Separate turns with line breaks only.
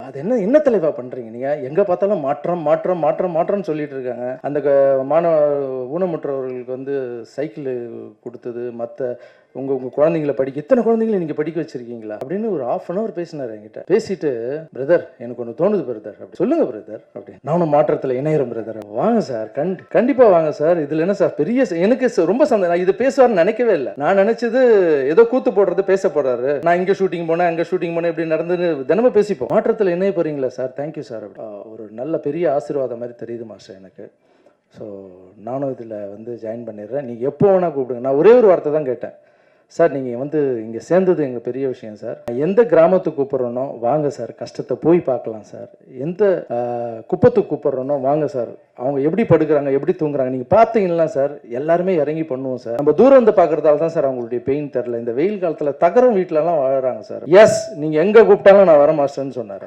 அது என்ன தலைவா பண்றீங்க நீங்க? எங்க பார்த்தாலும் மாற்றம் மாற்றம் மாற்றம் மாற்றம்னு சொல்லிட்டு இருக்காங்க. அந்த மாணவ ஊனமுற்றவர்களுக்கு வந்து சைக்கிள் கொடுத்தது, மற்ற உங்க குழந்தைங்களை படிக்க, இத்தனை குழந்தைங்களை நீங்க படிக்க வச்சிருக்கீங்களா அப்படின்னு ஒரு 1/2 hour பேசினார் என்கிட்ட. பேசிட்டு, பிரதர் எனக்கு ஒன்று தோணுது பிரதர், அப்படி சொல்லுங்க பிரதர் அப்படி. நானும் மாற்றத்தில் இணையிறேன் பிரதர். வாங்க சார், கண்டிப்பா வாங்க சார். இதுல என்ன சார் பெரிய, எனக்கு ரொம்ப சந்தோஷம். இது பேசுவார்னு நினைக்கவே இல்லை. நான் நினைச்சது ஏதோ கூத்து போடுறது, பேச போறாரு, நான் இங்க ஷூட்டிங் போனேன் அங்க ஷூட்டிங் போனேன் இப்படி நடந்து தினமும் பேசிப்போம். மாற்றத்தில் இணைய போறீங்களா சார்? Thank you sir. ஒரு நல்ல பெரிய ஆசீர்வாதம் மாதிரி தெரியுது மாஸ்டர் எனக்கு. ஸோ நானும் இதில் வந்து ஜாயின் பண்ணிடுறேன். நீங்கள் எப்போ வேணால் கூப்பிடுங்க. நான் ஒரே ஒரு வார்த்தை தான் கேட்டேன் சார், நீங்கள் வந்து இங்கே சேர்ந்தது எங்கள் பெரிய விஷயம் சார். எந்த கிராமத்துக்கு கூப்பிட்றனோ வாங்க சார், கஷ்டத்தை போய் பார்க்கலாம் சார். எந்த குப்பத்துக்கு கூப்பிட்றனோ வாங்க சார், அவங்க எப்படி படுக்கிறாங்க எப்படி தூங்குறாங்க நீங்கள் பார்த்தீங்கன்னா சார், எல்லாருமே இறங்கி பண்ணுவோம் சார். நம்ம தூரம் வந்து பார்க்குறதால தான் சார் அவங்களுடைய பெயின் தெரில. இந்த வெயில் காலத்தில் தகரம் வீட்டிலலாம் வாழறாங்க சார். எஸ், நீங்கள் எங்கே கூப்பிட்டாலும் நான் வர மாஸ்டர்னு சொன்னார்.